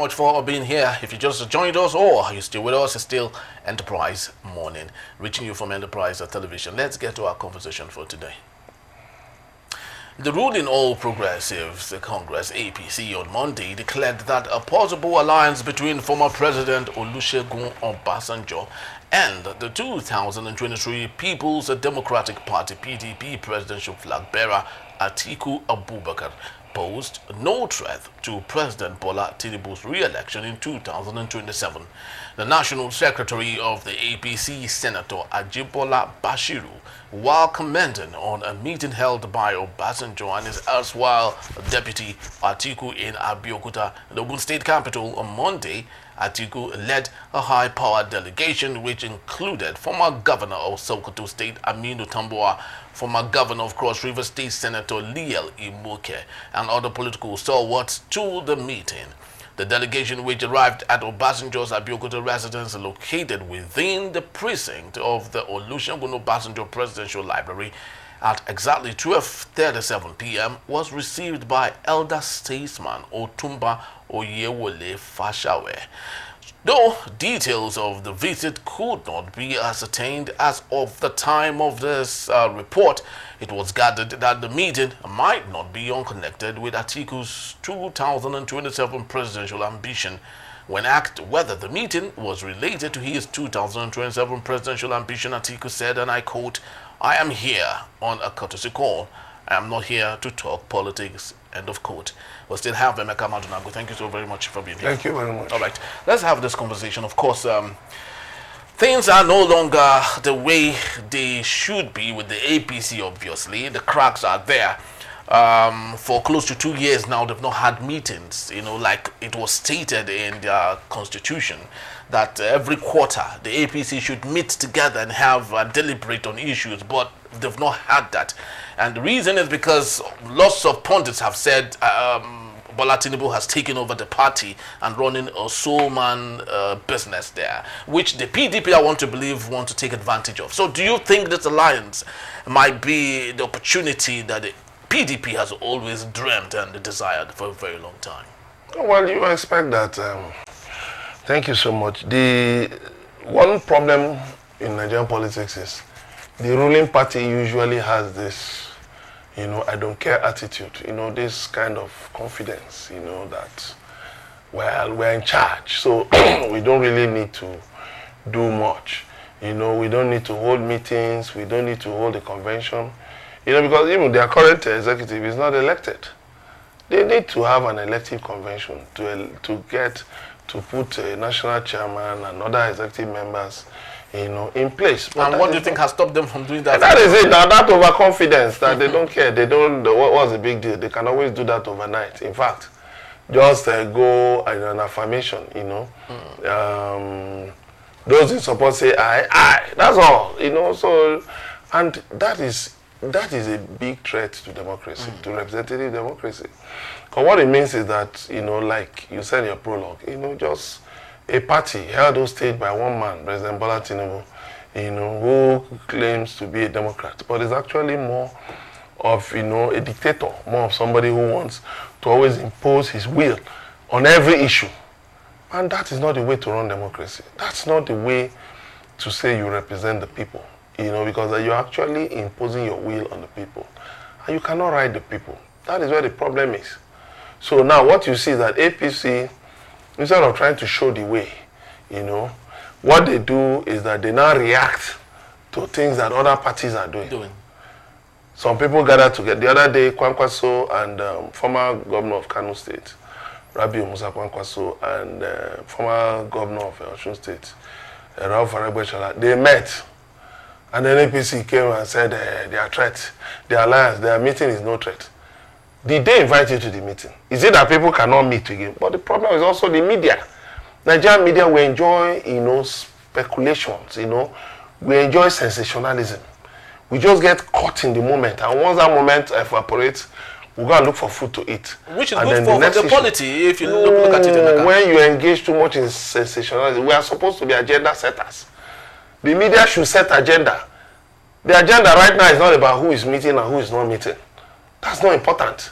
much for being here. If you just joined us or you're still with us, it's still Enterprise Morning, reaching you from Enterprise Television. Let's get to our conversation for today. The ruling All Progressives Congress, APC, on Monday declared that a possible alliance between former President Olusegun Obasanjo and the 2023 People's Democratic Party, PDP, presidential flag bearer Atiku-Abubakar posed no threat to President Bola Tinubu's re-election in 2027. The National Secretary of the APC, Senator Ajibola Bashiru, while commenting on a meeting held by Obasanjo and his erstwhile deputy Atiku in Abeokuta, the Ogun State capital, on Monday, Atiku led a high-powered delegation which included former governor of Sokoto State Aminu Tambuwa, former governor of Cross River State Senator Liel Imoke, and other political stalwarts to the meeting. The delegation, which arrived at Obasanjo's Abeokuta residence located within the precinct of the Olusegun Obasanjo Presidential Library at exactly 12:37 p.m., was received by elder statesman Otumba Oyewole Fashawe. Though details of the visit could not be ascertained as of the time of this report, it was gathered that the meeting might not be unconnected with Atiku's 2027 presidential ambition. When asked whether the meeting was related to his 2027 presidential ambition, Atiku said, and I quote, "I am here on a courtesy call. I am not here to talk politics," end of quote. We'll still have Emeka Madunagu. Thank you so very much for being here. Thank you very much. All right, let's have this conversation. Of course, things are no longer the way they should be with the APC, obviously. The cracks are there. For close to 2 years now, they've not had meetings, like it was stated in their constitution that every quarter the APC should meet together and have deliberate on issues, but they've not had that. And the reason is because lots of pundits have said Bola Tinubu has taken over the party and running a soul-man business there, which the PDP, I want to believe, want to take advantage of. So do you think this alliance might be the opportunity that the PDP has always dreamt and desired for a very long time? Well, you expect that. Thank you so much. The one problem in Nigerian politics is the ruling party usually has this, I don't care attitude, this kind of confidence, that, well, we're in charge, so we don't really need to do much. We don't need to hold meetings, we don't need to hold a convention, because even their current executive is not elected. They need to have an elective convention to put a national chairman and other executive members in place. But and what do you think has stopped them from doing that? And that is it. Now, that overconfidence that they don't care. They don't. What's the big deal? They can always do that overnight. In fact, just go in an affirmation. Those in support say I. That's all. So, and that is a big threat to democracy, to representative democracy. Because what it means is that like you said in your prologue, just a party held on stage by one man, President Bola Tinubu, who claims to be a Democrat, but is actually more of, a dictator, more of somebody who wants to always impose his will on every issue. And that is not the way to run democracy. That's not the way to say you represent the people, because you're actually imposing your will on the people. And you cannot ride the people. That is where the problem is. So now what you see is that APC, instead of trying to show the way, what they do is that they now react to things that other parties are doing. Some people gather together. The other day, Kwankwaso and former governor of Kano State, Rabiu Musa Kwankwaso, and former governor of Osun State, Ralph Aregbesola, they met. And then APC came and said their threat, their alliance, their meeting is no threat. Did they invite you to the meeting? Is it that people cannot meet again? But the problem is also the media. Nigerian media, we enjoy, speculations, we enjoy sensationalism. We just get caught in the moment. And once that moment evaporates, we go and look for food to eat. Which is good for the polity, if you look at it. When you engage too much in sensationalism, we are supposed to be agenda setters. The media should set agenda. The agenda right now is not about who is meeting and who is not meeting. That's not important.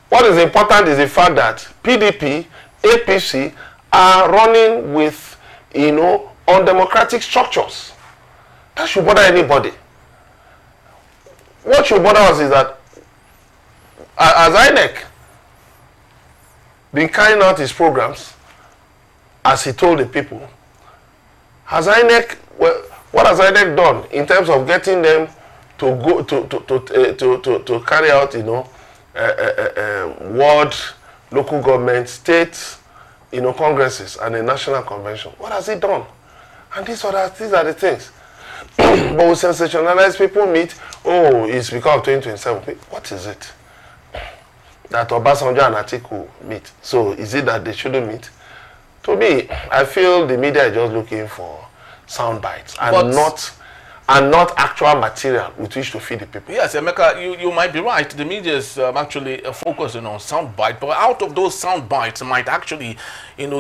What is important is the fact that PDP APC are running with, undemocratic structures. That should bother anybody. What should bother us is that as INEC been carrying out his programs, as he told the people, has INEC, what has INEC done in terms of getting them to go to carry out, ward, local government, state, congresses and a national convention? What has he done? And these are the things. But we sensationalize, people meet, it's because of 2027. What is it? That Obasanjo and Atiku meet. So is it that they shouldn't meet? To me, I feel the media is just looking for sound bites and not actual material with which to feed the people. Yes, Emeka, you might be right. The media is actually focusing on sound bite, but out of those sound bites might actually,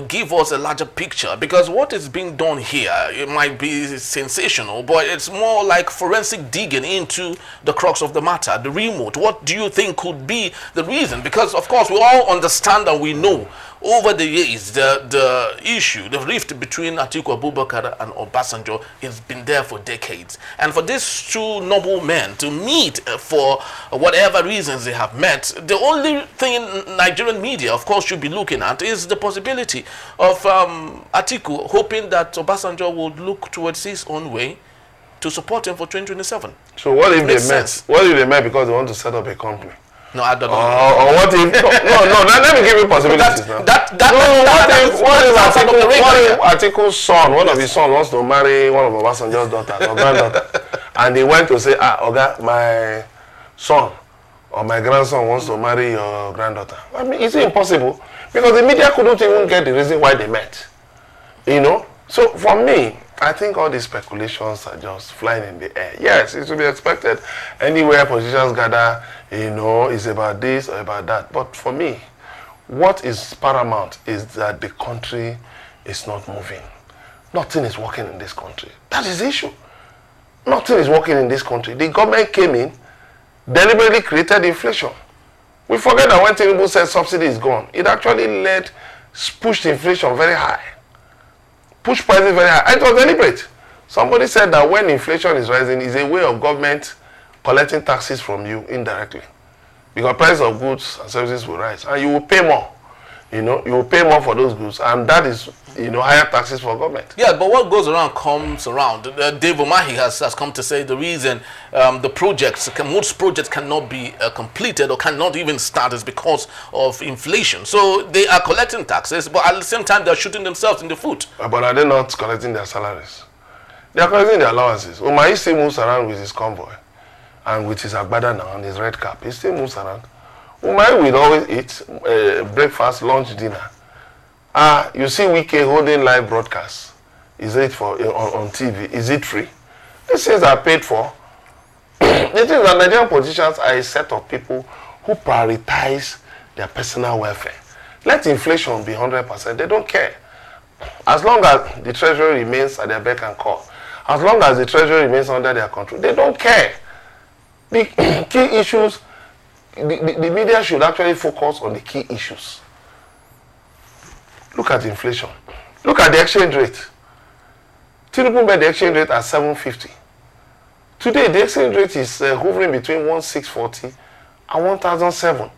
give us a larger picture, because what is being done here, it might be sensational, but it's more like forensic digging into the crux of the matter, the remote. What do you think could be the reason? Because of course we all understand and we know over the years, the issue, the rift between Atiku-Abubakar and Obasanjo has been there for decades. And for these two noble men to meet for whatever reasons they have met, the only thing Nigerian media, of course, should be looking at is the possibility of Atiku hoping that Obasanjo would look towards his own way to support him for 2027. So what if they met? What if they met because they want to set up a company? No, I don't know. Or what if? No. Let me give you possibilities now. What if Atiku's son, one of his sons, wants to marry one of Obasanjo's daughters or granddaughter, and he went to say, Oga, my son or my grandson wants to marry your granddaughter. I mean, is it impossible? Because the media couldn't even get the reason why they met. So for me, I think all these speculations are just flying in the air. Yes, it should be expected. Anywhere politicians gather, it's about this or about that. But for me, what is paramount is that the country is not moving. Nothing is working in this country. That is the issue. Nothing is working in this country. The government came in, deliberately created inflation. We forget that when Tinubu said subsidy is gone, it actually pushed inflation very high. Pushed prices very high. And it was deliberate. Somebody said that when inflation is rising, it's a way of government collecting taxes from you indirectly. Because price of goods and services will rise. And you will pay more. You will pay more for those goods. And that is, higher taxes for government. Yeah, but what goes around comes around. Dave Umahi has come to say the reason most projects cannot be completed or cannot even start is because of inflation. So they are collecting taxes, but at the same time, they're shooting themselves in the foot. But are they not collecting their salaries? They are collecting their allowances. Umahi still moves around with his convoy and with his agbada now and his red cap. He still moves around. Umahi will always eat breakfast, lunch, dinner. You see Wike holding live broadcasts. Is it on TV? Is it free? These things are paid for. The thing is that Nigerian politicians are a set of people who prioritize their personal welfare. Let inflation be 100%. They don't care. As long as the treasury remains at their beck and call, as long as the treasury remains under their control, they don't care. The key issues, the media should actually focus on the key issues. Look at inflation. Look at the exchange rate. Tinubu made the exchange rate at 750. Today, the exchange rate is hovering between 1,640 and 1,007.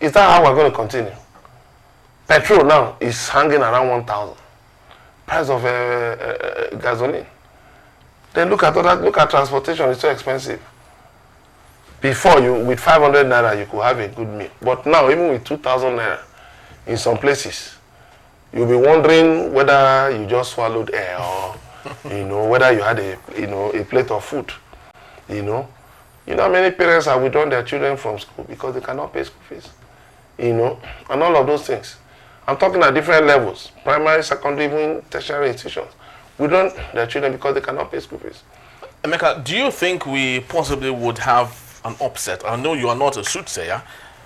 Is that how we're going to continue? Petrol now is hanging around 1,000. Price of gasoline. Then look at transportation. It's so expensive. Before, with 500 naira, you could have a good meal. But now, even with 2,000 naira, in some places, you'll be wondering whether you just swallowed air or, whether you had a plate of food. How many parents have withdrawn their children from school because they cannot pay school fees? And all of those things. I'm talking at different levels, primary, secondary, even tertiary institutions. Withdrawn their children because they cannot pay school fees. Emeka, do you think we possibly would have an upset? I know you are not a soothsayer,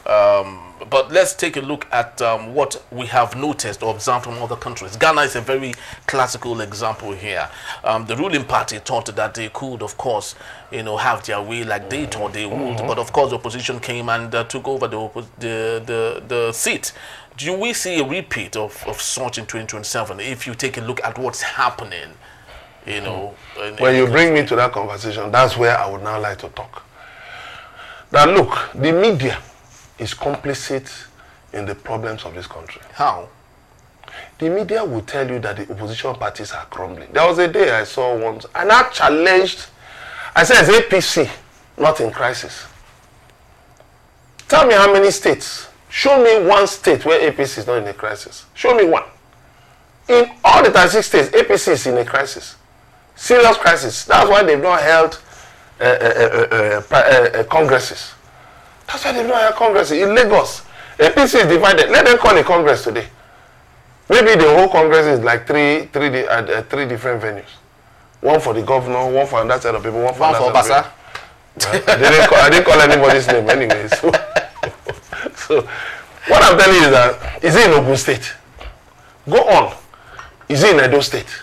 But let's take a look at what we have noticed or observed from other countries. Ghana is a very classical example here. The ruling party thought that they could, of course, have their way like they thought they would. But of course, the opposition came and took over the seat. Do we see a repeat of such in 2027 if you take a look at what's happening? When you bring me to that conversation, that's where I would now like to talk. Now look, the media is complicit in the problems of this country. How? The media will tell you that the opposition parties are crumbling. There was a day I saw once, and I challenged, I said, is APC not in crisis? Tell me how many states. Show me one state where APC is not in a crisis. Show me one. In all the 36 states, APC is in a crisis. Serious crisis. That's why they've not held congresses. That's why they've not held congresses. In Lagos, APC is divided. Let them call a congress today. Maybe the whole congress is like three different venues. One for the governor, one for that set of people, one for Obasa. I didn't call anybody's name anyway. So what I'm telling you is that, is it in Ogun State? Go on. Is it in Edo State?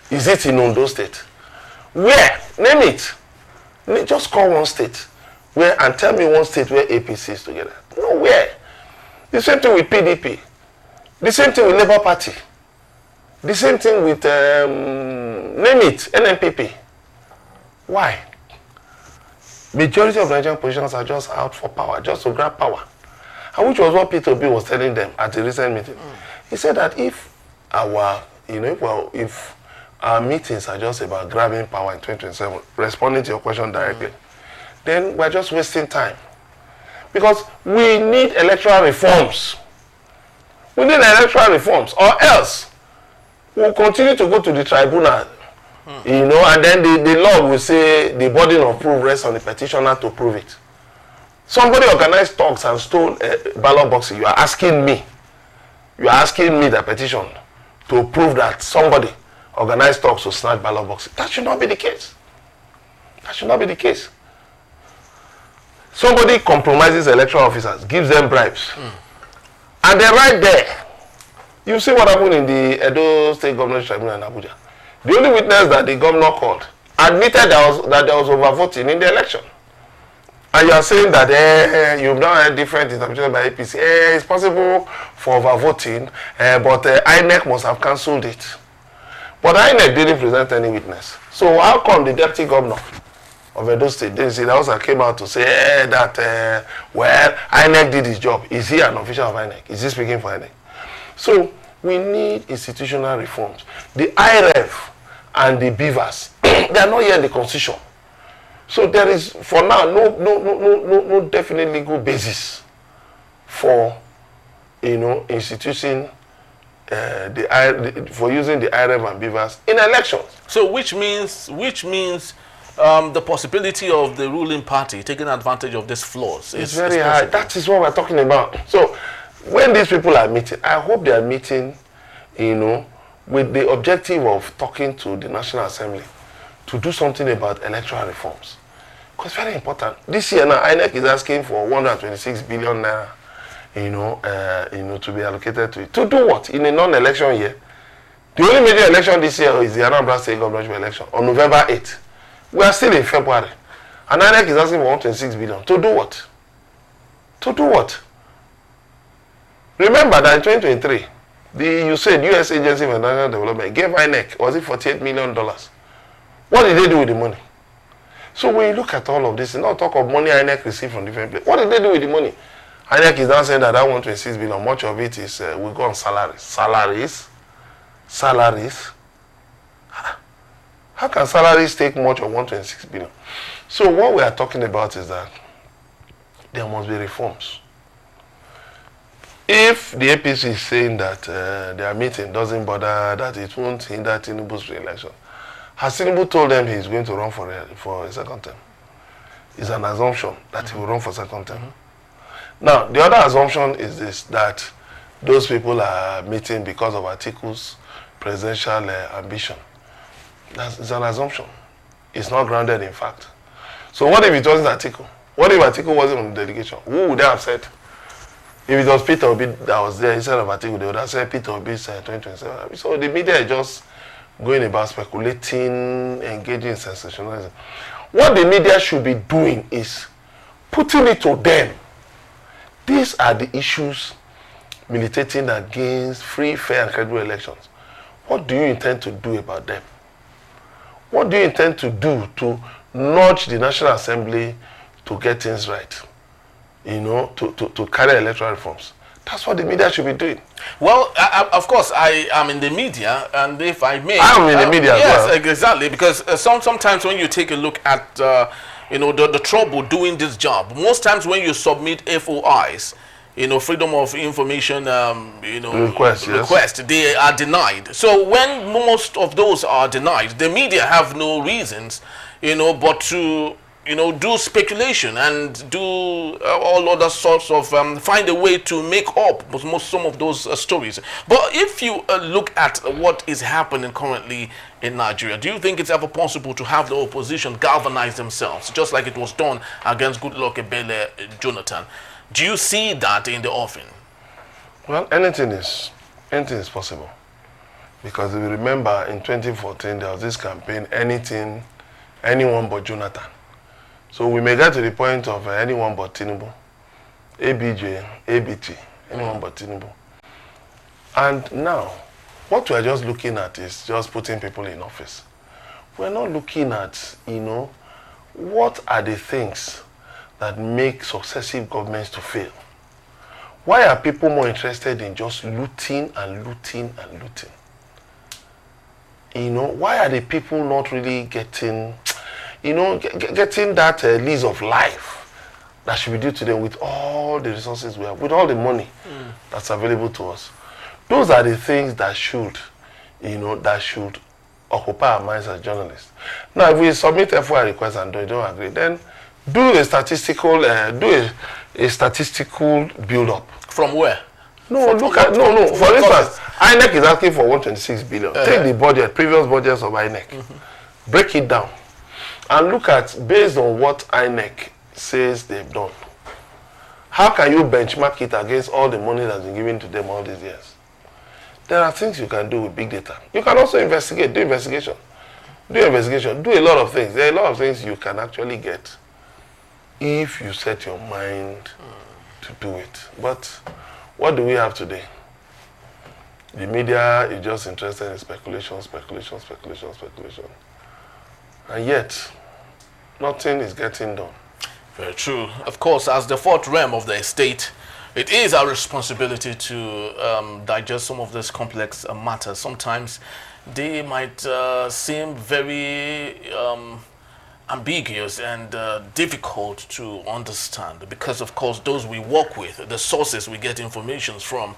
Is it in Ondo State? Where? Name it. Just call one state. Where, and tell me one state where APC is together. Nowhere. The same thing with PDP. The same thing with Labour Party. The same thing with, name it, NNPP. Why? Majority of Nigerian politicians are just out for power, just to grab power. And which was what Peter Obi was telling them at the recent meeting. He said that if our, if our meetings are just about grabbing power in 2027, responding to your question directly, then we're just wasting time. Because we need electoral reforms. We need electoral reforms, or else we'll continue to go to the tribunal, and then the law will say the burden of proof rests on the petitioner to prove it. Somebody organized talks and stole ballot boxes. You are asking me, the petition, to prove that somebody organized talks to snatch ballot boxes. That should not be the case. That should not be the case. Somebody compromises electoral officers, gives them bribes. And then right there, you see what happened in the Edo State Government Tribunal in Abuja. The only witness that the governor called admitted that there was overvoting in the election. And you are saying that you've now had different interpretations by APC. It's possible for overvoting, but INEC must have cancelled it. But INEC didn't present any witness. So how come the deputy governor of Edo State didn't see that also came out to say that, INEC did his job? Is he an official of INEC? Is he speaking for INEC? So we need institutional reforms. The IREF and the beavers, they are not yet in the constitution. So there is, for now, no definite legal basis for, instituting for using the IREF and beavers in elections. So which means the possibility of the ruling party taking advantage of these flaws is very high. That is what we're talking about. So when these people are meeting, I hope they are meeting, with the objective of talking to the National Assembly to do something about electoral reforms. Because it's very important. This year now, INEC is asking for 126 billion naira, to be allocated to it. To do what? In a non-election year. The only major election this year is the Anambra State Government election on November 8th. We are still in February. And INEC is asking for 126 billion. To do what? To do what? Remember that in 2023, the USAID, U.S. Agency for International Development, gave INEC, was it $48 million? What did they do with the money? So when you look at all of this, and not talk of money INEC received from different places, what did they do with the money? INEC is now saying that 126 billion, much of it is, will go on salaries. Salaries? How can salaries take much of 126 billion? So what we are talking about is that there must be reforms. If the APC is saying that their meeting doesn't bother, that it won't hinder Tinubu's re-election, has Tinubu told them he's going to run for a second term? It's an assumption that he will run for second term. Now, the other assumption is this, that those people are meeting because of Atiku's presidential ambition. It's an assumption. It's not grounded in fact. So what if it wasn't Atiku? What if Atiku wasn't on the delegation? Who would they have said If it was Peter Obi that was there instead of Atiku, they would have said Peter Obi said 2027. So the media is just going about speculating, engaging in sensationalism. What the media should be doing is putting it to them. These are the issues militating against free, fair, and credible elections. What do you intend to do about them? What do you intend to do to nudge the National Assembly to get things right? You know, to carry electoral reforms. That's what the media should be doing. Well, of course, I am in the media, and if I may... I'm in the media as well. Yes, exactly, because sometimes when you take a look at, you know, the trouble doing this job, most times when you submit FOIs, you know, freedom of information, you know, request, they are denied. So when most of those are denied, the media have no reasons, you know, but to... you know, do speculation and do all other sorts of find a way to make up some of those stories. But if you look at what is happening currently in Nigeria, do you think it's ever possible to have the opposition galvanize themselves, just like it was done against Goodluck Ebele Jonathan? Do you see that in the offing? Well, anything is possible, because if you remember in 2014 there was this campaign, anyone but Jonathan. So we may get to the point of anyone but Tinubu, ABJ, ABT, anyone but Tinubu. And now, what we're just looking at is just putting people in office. We're not looking at, you know, what are the things that make successive governments to fail? Why are people more interested in just looting and looting and looting? You know, why are the people not really getting... you know, getting that lease of life that should be due to them with all the resources we have, with all the money that's available to us? Those are the things that should, you know, that should occupy our minds as journalists. Now, if we submit FOI requests and they don't agree, then do a statistical, build-up. From where? No, For instance, INEC is asking for 126 billion. Take the budget, previous budgets of INEC, break it down, and look at, based on what INEC says they've done, how can you benchmark it against all the money that's been given to them all these years? There are things you can do with big data. You can also investigate, do investigation, do a lot of things. There are a lot of things you can actually get if you set your mind to do it. But what do we have today? The media is just interested in speculation. And yet, nothing is getting done. Very true. Of course, as the fourth realm of the state, it is our responsibility to digest some of these complex matters. Sometimes they might seem very ambiguous and difficult to understand, because, of course, those we work with, the sources we get information from,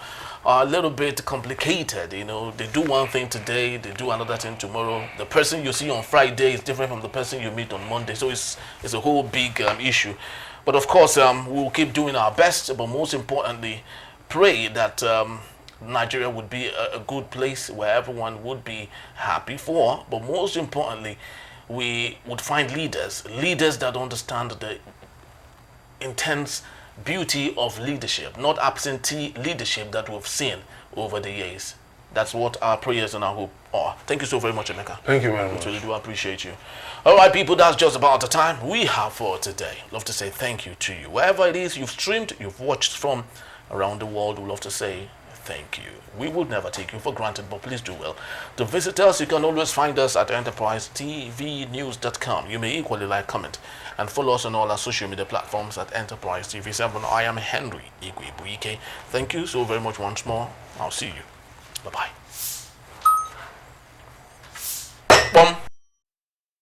are a little bit complicated. You know, they do one thing today, they do another thing tomorrow. The person you see on Friday is different from the person you meet on Monday. So it's a whole big issue. But of course, we'll keep doing our best, but most importantly, pray that Nigeria would be a good place where everyone would be happy for. But most importantly, we would find leaders that understand the intense beauty of leadership, not absentee leadership that we've seen over the years. That's what our prayers and our hope are. Thank you so very much, Emeka. Thank you very much. We really do appreciate you. All right, people, that's just about the time we have for today. Love to say thank you to you. Wherever it is you've streamed, you've watched from around the world, we'd love to say thank you. We would never take you for granted, but please do well to visit us. You can always find us at enterprisetvnews.com. You may equally like, comment, and follow us on all our social media platforms at Enterprise TV7. I am Henry Igwe. Thank you so very much once more. I'll see you. Bye-bye.